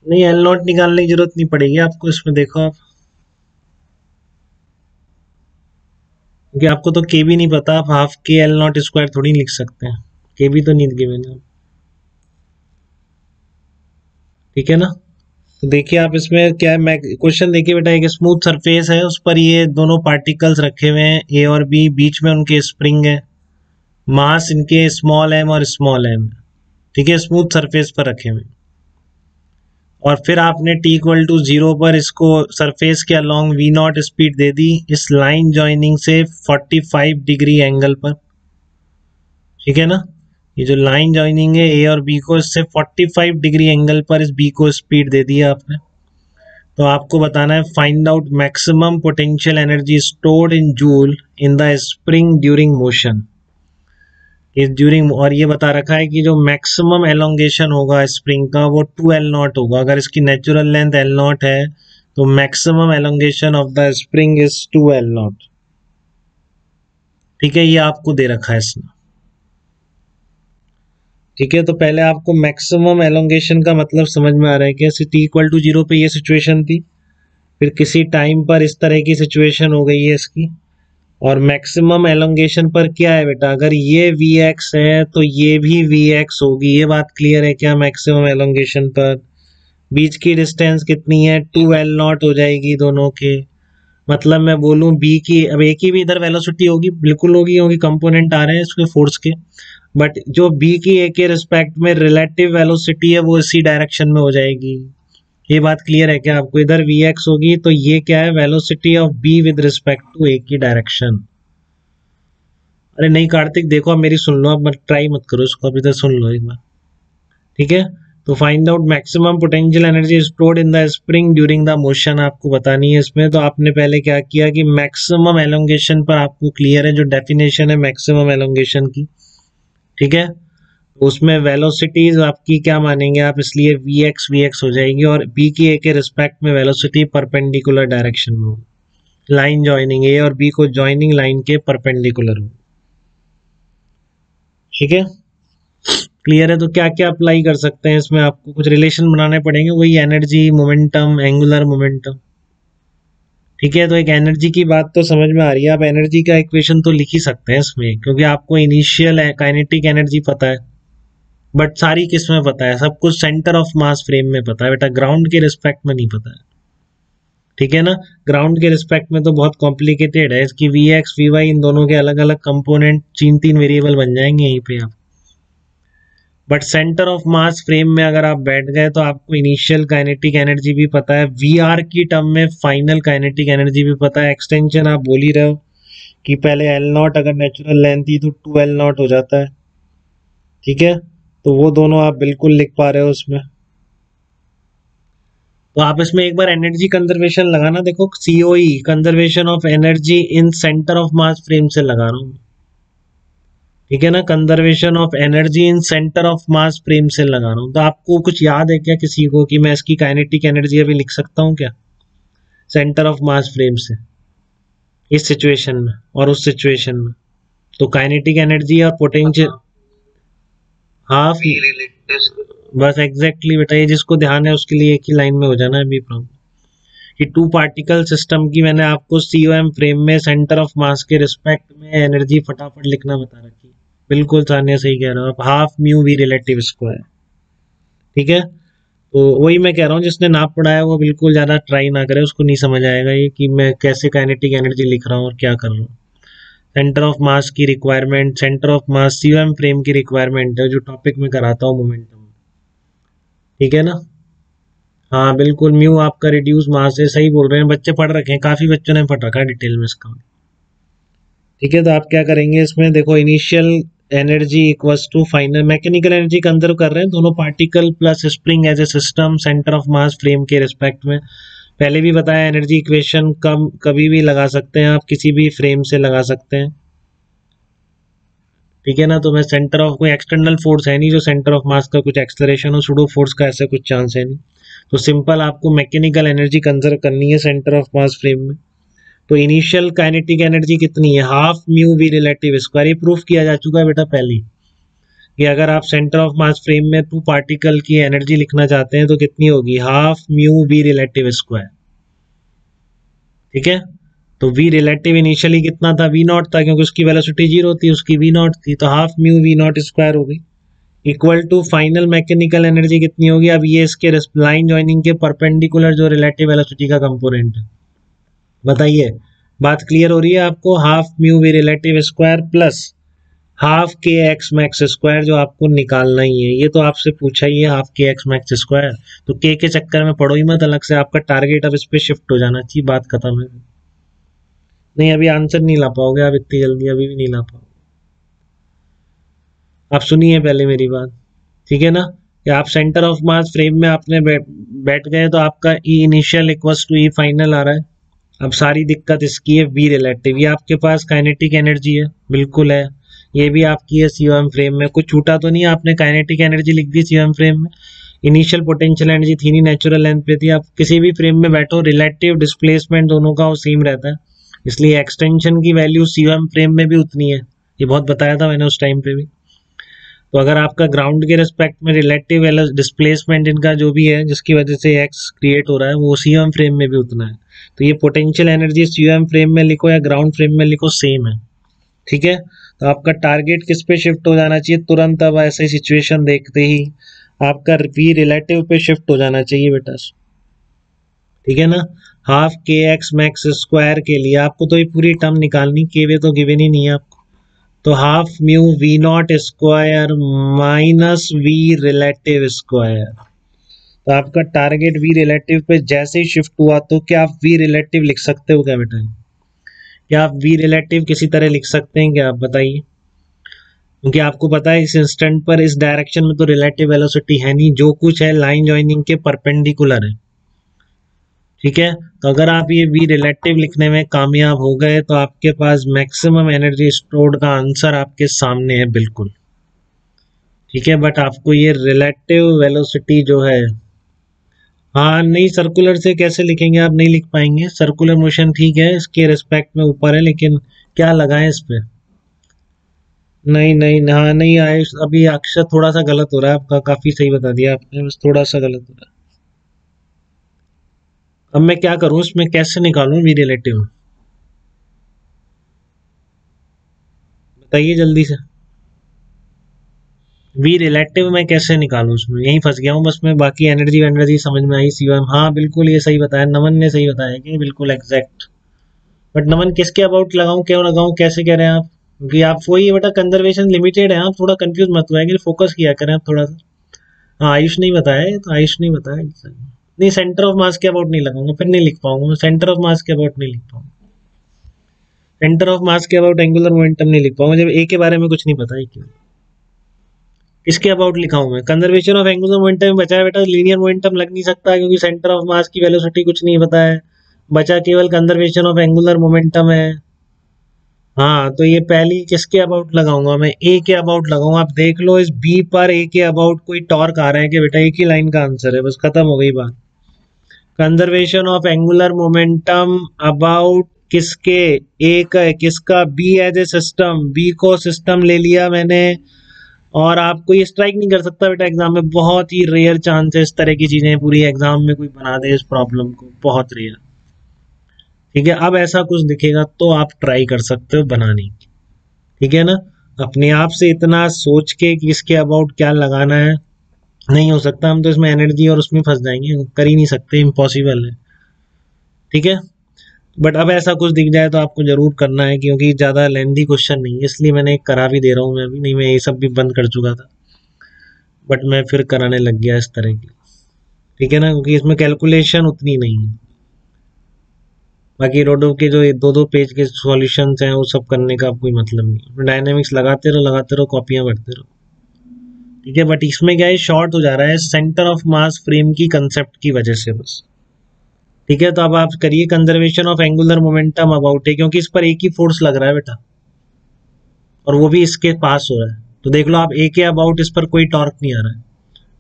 नहीं, L not निकालने की जरूरत नहीं पड़ेगी आपको इसमें, देखो आप, क्योंकि आपको तो के भी नहीं पता, आप हाफ के एल नॉट स्क्वायर थोड़ी लिख सकते हैं, के भी तो नहीं दिए मैंने। ठीक है ना। तो देखिए आप इसमें क्या है, मैं क्वेश्चन देखिए बेटा, एक स्मूथ सरफेस है, उस पर ये दोनों पार्टिकल्स रखे हुए हैं ए और बी, बीच में उनके स्प्रिंग है, मास इनके स्मॉल एम और स्मॉल एम। ठीक है, स्मूथ सरफेस पर रखे हुए हैं। और फिर आपने टी इक्वल टू जीरो पर इसको सरफेस के अलोंग वी नॉट स्पीड दे दी इस लाइन जॉइनिंग से 45 डिग्री एंगल पर। ठीक है ना। ये जो लाइन जॉइनिंग है ए और बी को, इससे 45 डिग्री एंगल पर इस बी को स्पीड दे दी है आपने। तो आपको बताना है find out maximum potential energy stored in joule in the spring during motion. इस ड्यूरिंग, और ये बता रखा है कि जो मैक्सिमम एलोंगेशन होगा स्प्रिंग का वो 2L0 होगा। अगर इसकी नेचुरल लेंथ L0 है तो maximum elongation of the spring is 2L0। ठीक है, ये आपको दे रखा है इसने। ठीक है, तो पहले आपको मैक्सिमम एलोंगेशन का मतलब समझ में आ रहा है कि ऐसे टी इक्वल टू जीरो पे ये सिचुएशन थी, फिर किसी टाइम पर इस तरह की सिचुएशन हो गई है इसकी, और मैक्सिमम एलोंगेशन पर क्या है बेटा, अगर ये वी एक्स है तो ये भी वी एक्स होगी। ये बात क्लियर है क्या? मैक्सिमम एलोंगेशन पर बीच की डिस्टेंस कितनी है? 2L0 हो जाएगी दोनों के। मतलब मैं बोलूं बी की, अब एक ही भी इधर वेलोसिटी होगी, बिल्कुल होगी, क्योंकि कंपोनेंट आ रहे हैं इसके फोर्स के, बट जो बी की ए के रिस्पेक्ट में रिलेटिव वेलोसिटी है वो इसी डायरेक्शन में हो जाएगी। ये बात क्लियर है क्या आपको? इधर वी एक्स होगी तो ये क्या है, velocity of B with respect to A की डायरेक्शन। अरे नहीं कार्तिक, देखो अब मेरी सुन लो, अब मत ट्राई मत करो इसको, अभी तक सुन लो एक बार। ठीक है, तो find out maximum potential energy stored in the spring during the motion आपको बतानी है इसमें। तो आपने पहले क्या किया कि मैक्सिमम एलोंगेशन पर आपको क्लियर है जो डेफिनेशन है मैक्सिमम एलोंगेशन की। ठीक है, तो उसमें वेलोसिटीज आपकी क्या मानेंगे आप, इसलिए वी एक्स हो जाएगी, और बी की ए के रिस्पेक्ट में वेलोसिटी परपेंडिकुलर डायरेक्शन में होगी। लाइन जॉइनिंग ए और बी को जॉइनिंग लाइन के परपेंडिकुलर हो। ठीक है, क्लियर है। तो क्या क्या अप्लाई कर सकते हैं इसमें, आपको कुछ रिलेशन बनाने पड़ेंगे, वही एनर्जी, मोमेंटम, एंगुलर मोमेंटम। ठीक है, तो एक एनर्जी की बात तो समझ में आ रही है, आप एनर्जी का इक्वेशन तो लिख ही सकते हैं इसमें, क्योंकि आपको इनिशियल काइनेटिक एनर्जी पता है, बट सारी किस में पता है, सब कुछ सेंटर ऑफ मास फ्रेम में पता है बेटा, ग्राउंड के रिस्पेक्ट में नहीं पता है। ठीक है ना, ग्राउंड के रिस्पेक्ट में तो बहुत कॉम्प्लिकेटेड है, इसकी वी एक्स वी वाई इन दोनों के अलग अलग कंपोनेंट, तीन तीन वेरिएबल बन जाएंगे यहीं पे आप। But centre of mass frame में अगर आप बैठ गए तो आपको इनिशियल काइनेटिक एनर्जी भी पता है, वी आर की टर्म में फाइनल काइनेटिक एनर्जी भी पता है। एक्सटेंशन आप बोल ही रहे हो कि पहले एल नॉट अगर नेचुरल लेंथ थी तो 2L0 हो जाता है। ठीक है, तो वो दोनों आप बिल्कुल लिख पा रहे हो उसमें। तो आप इसमें एक बार एनर्जी कंजर्वेशन लगाना, देखो COE, conservation of energy in centre of mass frame से लगा रहा हूँ। ठीक है ना, conservation of energy in centre of mass frame से लगा रहा हूँ। तो आपको कुछ याद है क्या किसी को कि मैं इसकी काइनेटिक एनर्जी अभी लिख सकता हूँ क्या, सेंटर ऑफ मास फ्रेम से, इस सिचुएशन में और उस सिचुएशन में? तो काइनेटिक एनर्जी या पोटेंशियल हाफ, बस एग्जैक्टली बेटा, ये जिसको ध्यान है उसके लिए एक ही लाइन में हो जाना है अभी प्रॉब्लम, कि टू पार्टिकल सिस्टम की मैंने आपको सीओएम फ्रेम में सेंटर ऑफ मास के रिस्पेक्ट में एनर्जी फटाफट लिखना बता रखी। बिल्कुल सानिया सही कह रहे हो आप, half mu v relative square. ठीक है, तो वही मैं कह रहा हूँ, जिसने नाप पढ़ाया वो बिल्कुल ज्यादा ट्राई ना करे, उसको नहीं समझ आएगा ये कि मैं कैसे काइनेटिक एनर्जी लिख रहा हूँ और क्या कर रहा हूँ। सेंटर ऑफ मास की requirement, centre of mass COM frame की रिक्वायरमेंट है जो टॉपिक में कराता हूँ मोमेंटम। ठीक है ना। हाँ बिल्कुल, म्यू आपका रिड्यूस मास है, सही बोल रहे हैं, बच्चे पढ़ रखे हैं, काफी बच्चों ने पढ़ रखा है डिटेल में इसका। ठीक है, तो आप क्या करेंगे इसमें, देखो initial energy equals to final mechanical energy conserve कर रहे हैं दोनों particle plus spring as a system centre of mass frame के रिस्पेक्ट में। पहले भी बताया एनर्जी इक्वेशन कम कभी भी लगा सकते हैं आप, किसी भी फ्रेम से लगा सकते हैं। ठीक है ना, तो मैं सेंटर ऑफ, कोई एक्सटर्नल फोर्स है नहीं जो सेंटर ऑफ मास का कुछ एक्सलरेशन हो, सुडो फोर्स का ऐसा कुछ चांस है नहीं। तो सिंपल आपको मैकेनिकल एनर्जी कंजर्व करनी है सेंटर ऑफ मास फ्रेम में। तो इनिशियल काइनेटिक एनर्जी कितनी है, half mu v relative square, ये प्रूफ किया जा चुका है बेटा पहले। कि अगर आप सेंटर ऑफ मास फ्रेम में 2 पार्टिकल की एनर्जी लिखना चाहते हैं तो कितनी होगी, half mu v relative square. ठीक है, तो वी रिलेटिव इनिशियली कितना था, वी नॉट था, क्योंकि उसकी वेलोसिटी 0 थी, उसकी वी नॉट थी, तो half mu v not square हो गई, equal to final mechanical energy कितनी होगी। अब ये इसके लाइन ज्वाइनिंग के परपेंडिकुलर जो रिलेटिव वेलोसिटी का कंपोनेंट है, बताइए, बात क्लियर हो रही है आपको। Half mu v relative square plus half k x max square जो आपको निकालना ही है, ये तो आपसे पूछा ही है, half k x max square, तो के चक्कर में पढ़ो ही मत अलग से, आपका टारगेट अब इस पे शिफ्ट हो जाना चाहिए, बात खत्म है। नहीं अभी आंसर नहीं ला पाओगे आप इतनी जल्दी, अभी भी नहीं ला पाओगे। आप सुनिए पहले मेरी बात, ठीक है ना, कि आप सेंटर ऑफ मास फ्रेम में आपने बैठ गए तो आपका E initial equals to E final आ रहा है। अब सारी दिक्कत इसकी है वी रिलेटिव, ये आपके पास काइनेटिक एनर्जी है, बिल्कुल है, ये भी आपकी है सीओएम फ्रेम में, कुछ छूटा तो नहीं, आपने काइनेटिक एनर्जी लिख दी सीओएम फ्रेम में, इनिशियल पोटेंशियल एनर्जी थी नहीं, नेचुरल लेंथ पे थी। आप किसी भी फ्रेम में बैठो, रिलेटिव डिस्प्लेसमेंट दोनों का वो सेम रहता है, इसलिए एक्सटेंशन की वैल्यू सीओएम फ्रेम में भी उतनी है, ये बहुत बताया था मैंने उस टाइम पे भी। तो अगर आपका ग्राउंड के रिस्पेक्ट में रिलेटिव डिस्प्लेसमेंट इनका जो भी है जिसकी वजह से एक्स क्रिएट हो रहा है वो सीओएम फ्रेम में भी उतना है, तो ये पोटेंशियल एनर्जी सीओएम फ्रेम में लिखो या ग्राउंड फ्रेम में लिखो सेम है। ठीक है, तो आपका टारगेट किस पे शिफ्ट हो जाना चाहिए तुरंत, अब ऐसे सिचुएशन देखते ही आपका वी रिलेटिव पे शिफ्ट हो जाना चाहिए बेटा। ठीक है ना, half k x max square के लिए आपको तो ये पूरी टर्म निकालनी, के वे तो गिवन ही नहीं है आपको, तो half mu v not square minus v relative square, तो आपका टारगेट वी रिलेटिव पे जैसे ही शिफ्ट हुआ, तो क्या आप वी रिलेटिव लिख सकते हो क्या बेटा, क्या आप वी रिलेटिव किसी तरह लिख सकते हैं क्या, आप बताइए, क्योंकि आपको पता है इस इंस्टेंट पर इस डायरेक्शन में तो रिलेटिव वेलोसिटी है नहीं, जो कुछ है लाइन ज्वाइनिंग के परपेंडिकुलर है। ठीक है, तो अगर आप ये वी रिलेटिव लिखने में कामयाब हो गए तो आपके पास मैक्सिमम एनर्जी स्टोर्ड का आंसर आपके सामने है बिल्कुल। ठीक है, बट आपको ये रिलेटिव वेलोसिटी जो है, हाँ नहीं सर्कुलर से कैसे लिखेंगे, आप नहीं लिख पाएंगे, सर्कुलर मोशन ठीक है इसके रिस्पेक्ट में ऊपर है, लेकिन क्या लगाएं इस पे, नहीं नहीं, हाँ नहीं आए, अभी अक्षर थोड़ा सा गलत हो रहा है आपका, काफी सही बता दिया आपने, बस थोड़ा सा गलत हो रहा है। अब मैं क्या करूं, इसमें कैसे निकालूं वी रिलेटिव, बताइए जल्दी से, वी रिलेटिव मैं कैसे निकालूं, उसमें यही फंस गया हूँ बस मैं, बाकी एनर्जी एनर्जी समझ में आई, सीओएम हाँ बिल्कुल ये सही बताया, नमन ने सही बताया कि बिल्कुल एग्जैक्ट, बट नमन किसके अबाउट लगाऊं, क्यों लगाऊं, कैसे कह रहे हैं आप, क्योंकि आप वही बेटा कंजर्वेशन लिमिटेड है, आप थोड़ा कंफ्यूज मत हुआ, फोकस किया करें आप थोड़ा सा। हाँ आयुष नहीं बताया, तो आयुष नहीं बताया, नहीं सेंटर ऑफ मास के अबाउट नहीं लगाऊंगा, फिर नहीं लिख पाऊंगा मैं, सेंटर ऑफ मास के अबाउट नहीं लिख पाऊंगा, सेंटर ऑफ मास के अबाउट एंगुलर मोमेंटम नहीं लिख पाऊंगा, जब ए के बारे में कुछ नहीं पता है क्यों, इसके अबाउट लिखा हूं मैं, कंजर्वेशन ऑफ एंगुलर मोमेंटम में बचा है बेटा, लीनियर मोमेंटम लग नहीं सकता क्योंकि सेंटर ऑफ मास की वेलोसिटी कुछ नहीं पता है, बचा केवल कंजर्वेशन ऑफ एंगुलर मोमेंटम है। हाँ तो ये पहली किसके अबाउट लगाऊंगा मैं, ए के अबाउट लगाऊंगा, आप देख लो इस बी पर ए के अबाउट कोई टॉर्क आ रहा है कि बेटा, एक ही लाइन का आंसर है, बस खत्म हो गई बात, conservation of angular momentum about किसके, ए का है, किसका, B as a system, B को सिस्टम ले लिया मैंने, और आपको ये स्ट्राइक नहीं कर सकता बेटा एग्जाम में, बहुत ही रेयर चांस है इस तरह की चीजें पूरी एग्जाम में कोई बना दे इस प्रॉब्लम को, बहुत रेयर। ठीक है, अब ऐसा कुछ दिखेगा तो आप ट्राई कर सकते हो बनाने की, ठीक है ना, अपने आप से इतना सोच के कि इसके अबाउट क्या लगाना है नहीं हो सकता, हम तो इसमें एनर्जी और उसमें फंस जाएंगे, कर ही नहीं सकते, इम्पॉसिबल है। ठीक है, बट अब ऐसा कुछ दिख जाए तो आपको जरूर करना है, क्योंकि ज्यादा लेंथी क्वेश्चन नहीं है, इसलिए मैंने एक करा भी दे रहा हूँ मैं अभी, नहीं मैं ये सब भी बंद कर चुका था, बट मैं फिर कराने लग गया इस तरह की। ठीक है ना, क्योंकि इसमें कैलकुलेशन उतनी नहीं है, बाकी रोडो के जो दो दो पेज के सॉल्यूशंस हैं वो सब करने का कोई मतलब नहीं, डायनेमिक्स लगाते रहो कॉपियां भरते रहो। ठीक है, बट इसमें क्या है, शॉर्ट हो जा रहा है सेंटर ऑफ मास फ्रेम की कंसेप्ट की वजह से बस। ठीक है, तो अब आप करिए conservation of angular momentum about है, क्योंकि इस पर एक ही फोर्स लग रहा है बेटा, और वो भी इसके पास हो रहा है, तो देख लो आप ए के अबाउट इस पर कोई टॉर्क नहीं आ रहा है।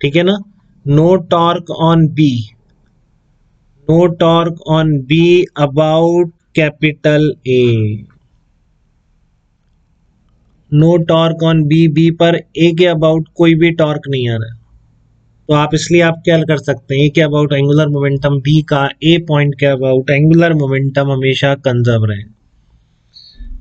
ठीक है ना, no torque on B, no torque on B about capital A. No torque on B, B पर ए के अबाउट कोई भी टॉर्क नहीं आ रहा है, तो आप इसलिए आप क्या कर सकते हैं, ए के अबाउट एंगुलर मोमेंटम बी का ए पॉइंट के अबाउट एंगुलर मोमेंटम हमेशा कंजर्व रहे,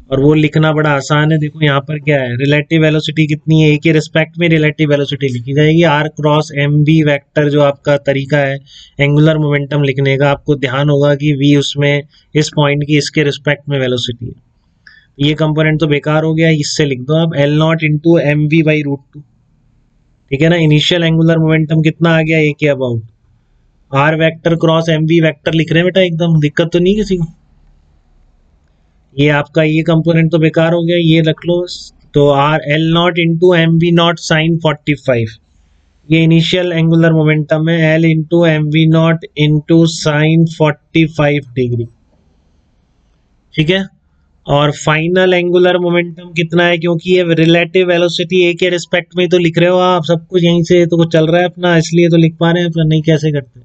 और वो लिखना बड़ा आसान है। देखो यहाँ पर क्या है, रिलेटिव वेलोसिटी कितनी है, ए के रिस्पेक्ट में रिलेटिव वेलोसिटी लिखी जाएगी, r cross m B vector जो आपका तरीका है एंगुलर मोमेंटम लिखने का, आपको ध्यान होगा कि वी उसमें इस पॉइंट की इसके रिस्पेक्ट में वेलोसिटी है, ये कंपोनेंट तो बेकार हो गया, इससे लिख दो आप L not into m v by root two, ठीक है ना। इनिशियल एंगुलर मोमेंटम कितना आ गया, ए के about, r vector cross m v vector लिख रहे हैं बेटा, एकदम दिक्कत तो नहीं किसी को। ये आपका ये कंपोनेंट तो बेकार हो गया, ये रख लो। तो r L not into m v not sine 45, ये इनिशियल एंगुलर मोमेंटम है, L into m v not into sine 45 degree, ठीक है। और फाइनल एंगुलर मोमेंटम कितना है, क्योंकि ये रिलेटिव वेलोसिटी ए के रिस्पेक्ट में तो लिख रहे हो आप, सब कुछ यहीं से तो कुछ चल रहा है अपना, इसलिए तो लिख पा रहे हैं, फिर नहीं कैसे करते,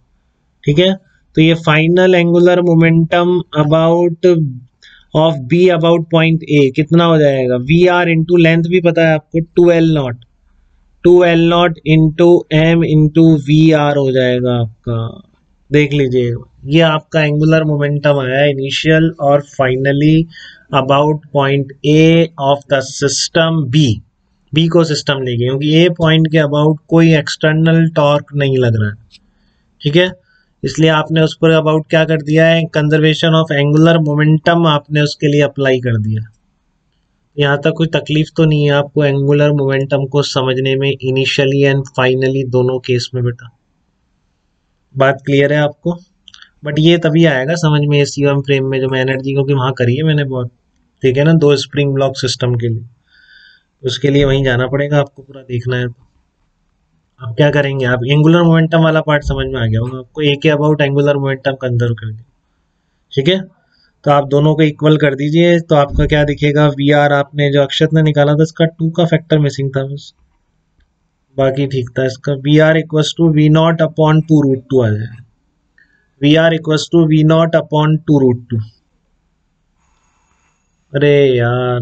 ठीक है। तो ये final angular momentum about of be about point ए कितना हो जाएगा, वी आर इंटू लेंथ भी पता है आपको, 2L0, 2L0 into m into v r हो जाएगा आपका। देख लीजिए, ये आपका एंगुलर मोमेंटम आया इनिशियल और finally about point A of the system B, B को सिस्टम लेंगे क्योंकि ए पॉइंट के अबाउट कोई एक्सटर्नल टॉर्क नहीं लग रहा है, ठीक है। इसलिए आपने उस पर अबाउट क्या कर दिया है, कंजर्वेशन ऑफ एंगुलर मोमेंटम आपने उसके लिए अप्लाई कर दिया। यहाँ तक कोई तकलीफ तो नहीं है आपको एंगुलर मोमेंटम को समझने में, इनिशियली एंड फाइनली दोनों केस में बेटा, बात क्लियर है आपको। बट ये तभी आएगा समझ में एसीओएम फ्रेम में, जो मैं एनर्जी क्योंकि वहाँ करी है मैंने बहुत, ठीक है ना, 2 स्प्रिंग ब्लॉक सिस्टम के लिए, उसके लिए वहीं जाना पड़ेगा आपको, पूरा देखना है। तो आप क्या करेंगे, आप एंगुलर मोमेंटम वाला पार्ट समझ में आ गया होगा आपको, ए के अबाउट एंगुलर मोमेंटम कंजर्व कर दिया, ठीक है। तो आप दोनों को इक्वल कर दीजिए, तो आपका क्या दिखेगा, वी आर आपने जो अक्षत ने निकाला था इसका 2 का फैक्टर मिसिंग था बस, बाकी ठीक था इसका। V r equals to v not upon 2√2 आ जाए, v r equals to v not upon 2√2। अरे यार,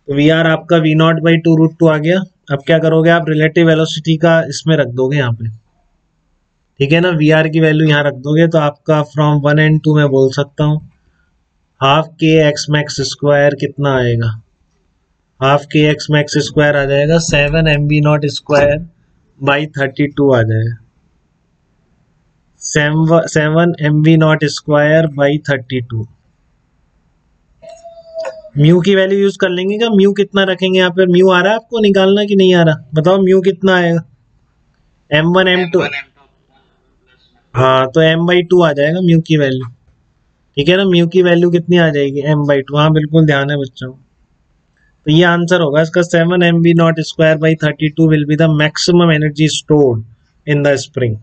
तो वी आर आपका वी नॉट बाई 2√2 आ गया। अब क्या करोगे आप, रिलेटिव वेलोसिटी का इसमें रख दोगे यहाँ पे, ठीक है ना, वी आर की वैल्यू यहाँ रख दोगे, तो आपका फ्रॉम 1 and 2 मैं बोल सकता हूँ half k x max square कितना आएगा, half k x max square आ जाएगा 7 mv नॉट स्क्वायर बाई 32 आ जाएगा, 7 mv not square by 32। Mu की वैल्यू यूज कर लेंगे क्या, म्यू कितना रखेंगे यहाँ पे, म्यू आ रहा है आपको निकालना कि नहीं आ रहा, बताओ म्यू कितना आएगा, m1 m2, हाँ तो m/2 आ जाएगा म्यू की वैल्यू, ठीक है ना। म्यू की वैल्यू कितनी आ जाएगी, m/2, हाँ बिल्कुल ध्यान है बच्चों। तो ये आंसर होगा इसका, 7 mv not square by 32 will be the maximum energy stored in the spring.